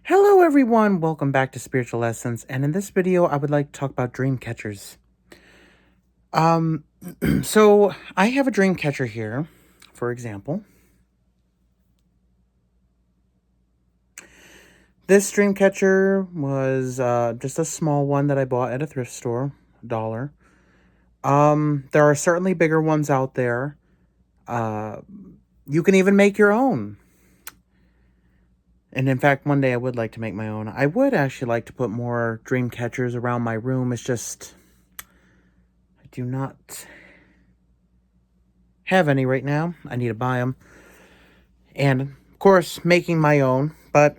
Hello everyone, welcome back to Spiritual Lessons, and in this video I would like to talk about dream catchers. Um so I have a dream catcher here, for example. This dream catcher was just a small one that I bought at a thrift store, $1. There are certainly bigger ones out there. Uh you can even make your own. And in fact, one day I would like to make my own. I would actually like to put more dream catchers around my room. It's just I do not have any right now. I need to buy them. And, of course, making my own. But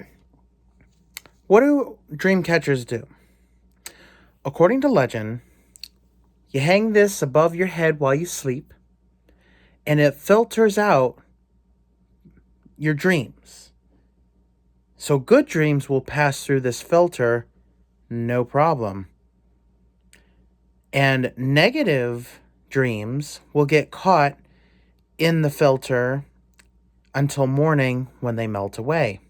what do dream catchers do? According to legend, you hang this above your head while you sleep, and it filters out your dreams. So good dreams will pass through this filter, no problem. And negative dreams will get caught in the filter until morning when they melt away.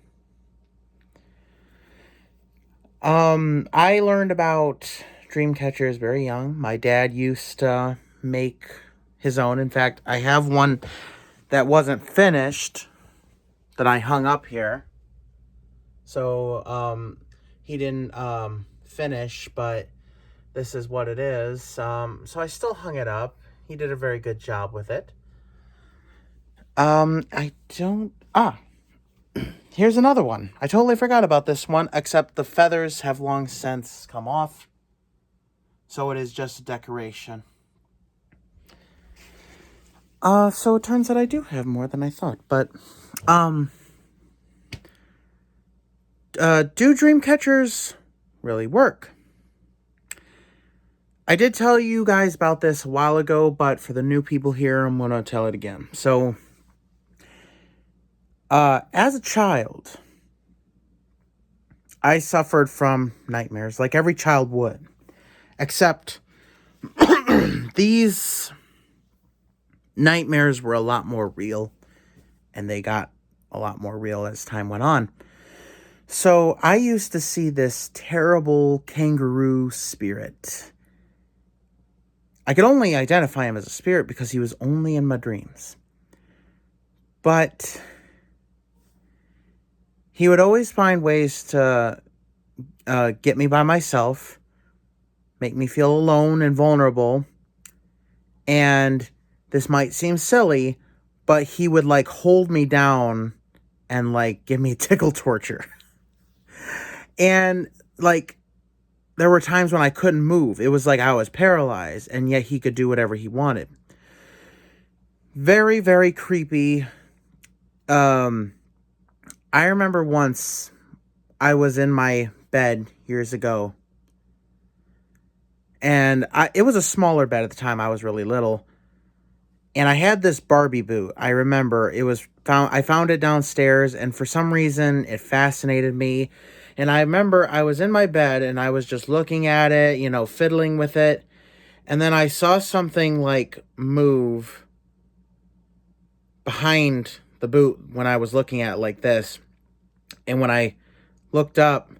I learned about dream catchers very young. My dad used to make his own. In fact, I have one that wasn't finished that I hung up here. So, he didn't, finish, but this is what it is. So I still hung it up. He did a very good job with it. Here's another one. I totally forgot about this one, except the feathers have long since come off. So it is just a decoration. So it turns out I do have more than I thought. But, do dream catchers really work? I did tell you guys about this a while ago, but for the new people here, I'm going to tell it again. So, as a child, I suffered from nightmares like every child would. Except these nightmares were a lot more real, and they got a lot more real as time went on. So I used to see this terrible kangaroo spirit. I could only identify him as a spirit because he was only in my dreams. But he would always find ways to get me by myself, make me feel alone and vulnerable. And this might seem silly, but he would like hold me down and like give me tickle torture. And like there were times when I couldn't move. It was like I was paralyzed, and yet he could do whatever he wanted. Very, very creepy. I remember once I was in my bed years ago, and it was a smaller bed at the time. I was really little. And I had this Barbie boot. I remember I found it downstairs, and for some reason it fascinated me. And I remember I was in my bed and I was just looking at it, fiddling with it. And then I saw something like move behind the boot when I was looking at it like this. And when I looked up,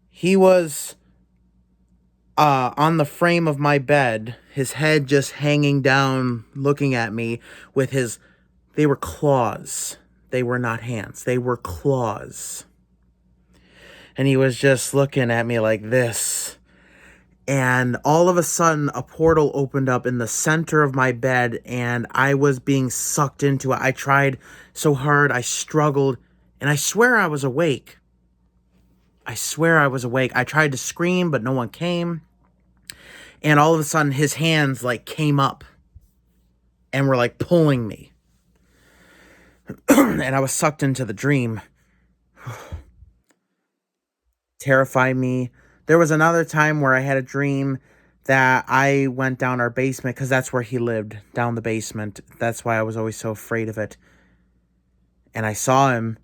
he was on the frame of my bed, his head just hanging down, looking at me with they were claws. They were not hands. They were claws. And he was just looking at me like this. And all of a sudden, a portal opened up in the center of my bed, and I was being sucked into it. I tried so hard. I struggled. And I swear I was awake. I tried to scream, but no one came. And all of a sudden, his hands, came up and were, pulling me. And I was sucked into the dream. Terrified me. There was another time where I had a dream that I went down our basement, because that's where he lived, down the basement. That's why I was always so afraid of it. And I saw him.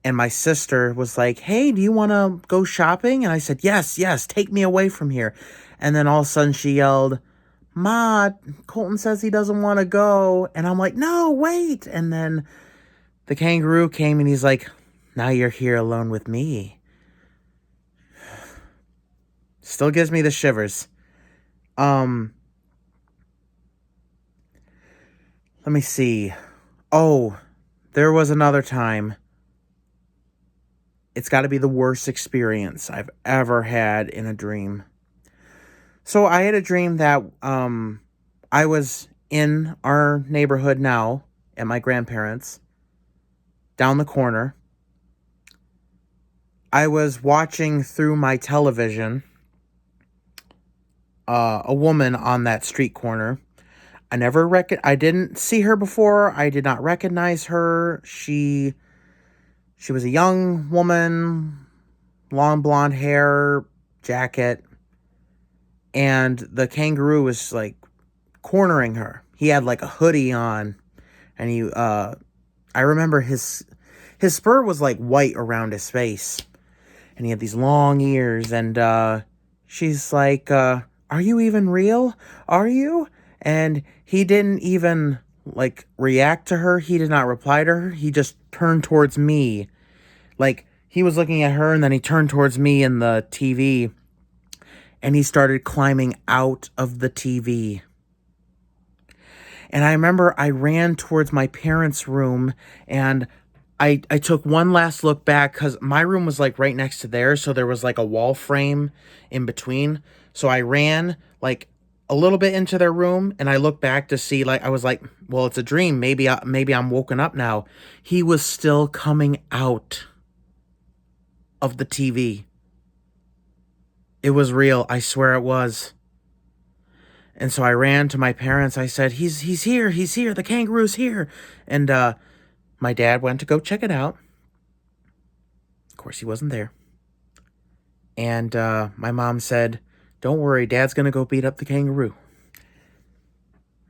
And my sister was like, "Hey, do you want to go shopping?" And I said, yes, take me away from here. And then all of a sudden she yelled, "Ma, Colton says he doesn't want to go." And I'm like, "No, wait." And then the kangaroo came and he's like, now you're here alone with me. Still gives me the shivers. Let me see. Oh, there was another time. It's got to be the worst experience I've ever had in a dream. So I had a dream that I was in our neighborhood now at my grandparents' down the corner. I was watching through my television a woman on that street corner. I didn't see her before. I did not recognize her. She was a young woman, long blonde hair, jacket, and the kangaroo was like cornering her. He had like a hoodie on, and I remember his spur was like white around his face, and he had these long ears, and she's like, are you even real? Are you? And he didn't even like react to her. He did not reply to her. He just turned towards me. Like, he was looking at her, and then he turned towards me in the TV, and he started climbing out of the TV. And I remember I ran towards my parents' room, and I took one last look back because my room was like right next to theirs, so there was like a wall frame in between. So I ran like a little bit into their room, and I looked back to see, like, I was like, well, it's a dream. Maybe I'm woken up now. He was still coming out of the TV. It was real. I swear it was. And so I ran to my parents. I said, he's here. He's here. The kangaroo's here. And my dad went to go check it out. Of course, he wasn't there. And my mom said, don't worry, Dad's going to go beat up the kangaroo.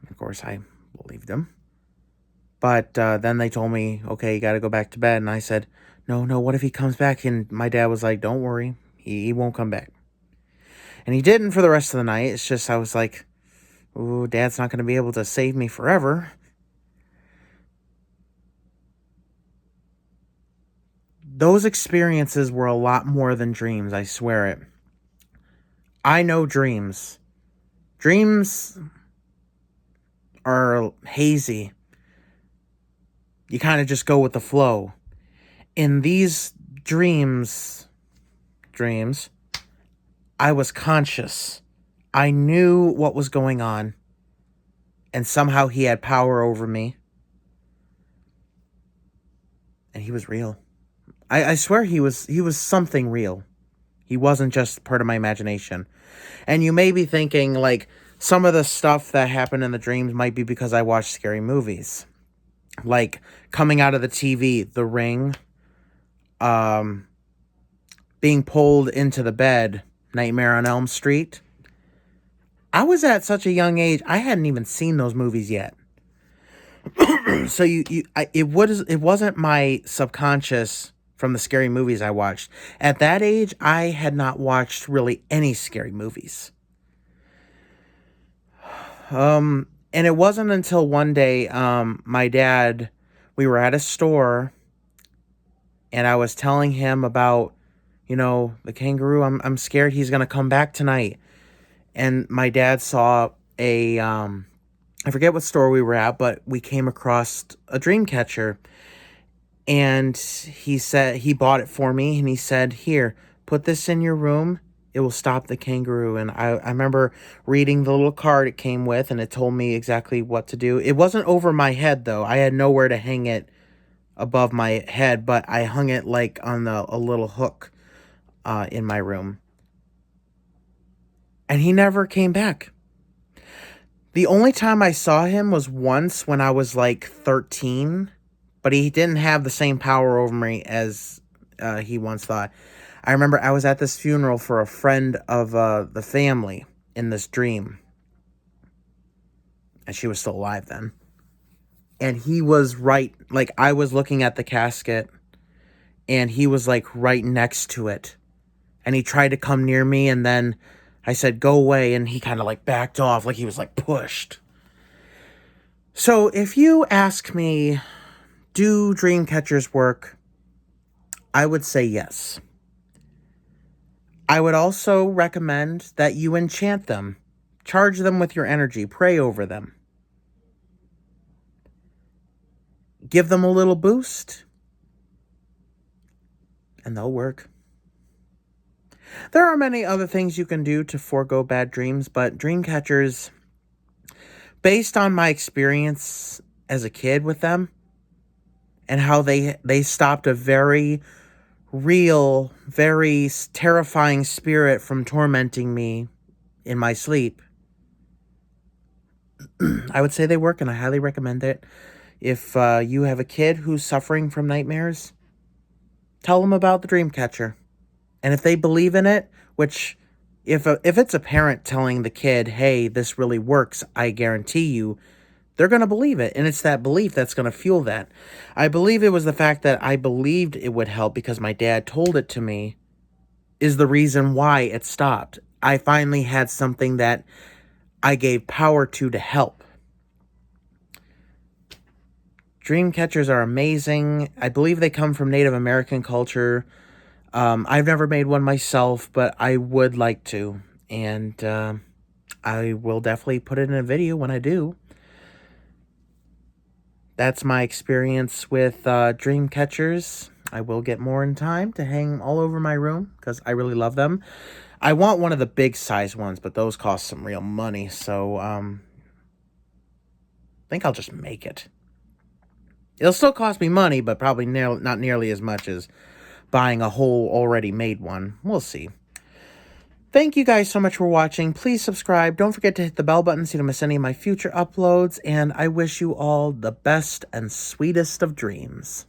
Of course, I believed him. But then they told me, okay, you got to go back to bed. And I said, no, what if he comes back? And my dad was like, don't worry, he won't come back. And he didn't for the rest of the night. It's just I was like, ooh, Dad's not going to be able to save me forever. Those experiences were a lot more than dreams, I swear it. I know dreams. Dreams are hazy. You kind of just go with the flow. In these dreams, I was conscious. I knew what was going on. And somehow he had power over me. And he was real. I swear he was something real. He wasn't just part of my imagination. And you may be thinking, like, some of the stuff that happened in the dreams might be because I watched scary movies. Like, coming out of the TV, The Ring, being pulled into the bed, Nightmare on Elm Street. I was at such a young age, I hadn't even seen those movies yet. So it wasn't my subconscious from the scary movies I watched. At that age, I had not watched really any scary movies. And it wasn't until one day, my dad, we were at a store, and I was telling him about, the kangaroo. I'm scared he's gonna come back tonight. And my dad saw I forget what store we were at, but we came across a dream catcher. And he said he bought it for me, and he said, here, put this in your room. It will stop the kangaroo. And I remember reading the little card it came with, and it told me exactly what to do. It wasn't over my head, though. I had nowhere to hang it above my head, but I hung it like on a little hook in my room. And he never came back. The only time I saw him was once when I was like 13, but he didn't have the same power over me as he once thought. I remember I was at this funeral for a friend of the family in this dream. And she was still alive then. And he was right, like, I was looking at the casket, and he was like right next to it. And he tried to come near me, and then I said, go away, and he kind of like backed off, like he was like pushed. So if you ask me, Do dream catchers work? I would say yes. I would also recommend that you enchant them. Charge them with your energy. Pray over them. Give them a little boost, and they'll work. There are many other things you can do to forego bad dreams, but dream catchers, based on my experience as a kid with them, and how they stopped a very real, very terrifying spirit from tormenting me in my sleep, I would say they work, and I highly recommend it. If you have a kid who's suffering from nightmares, tell them about the Dreamcatcher. And if they believe in it, which if it's a parent telling the kid, hey, this really works, I guarantee you, they're going to believe it. And it's that belief that's going to fuel that. I believe it was the fact that I believed it would help because my dad told it to me is the reason why it stopped. I finally had something that I gave power to help. Dream catchers are amazing. I believe they come from Native American culture. I've never made one myself, but I would like to. And I will definitely put it in a video when I do. That's my experience with dream catchers. I will get more in time to hang all over my room because I really love them. I want one of the big size ones, but those cost some real money. So I think I'll just make it. It'll still cost me money, but probably not nearly as much as buying a whole already made one. We'll see. Thank you guys so much for watching. Please subscribe. Don't forget to hit the bell button so you don't miss any of my future uploads. And I wish you all the best and sweetest of dreams.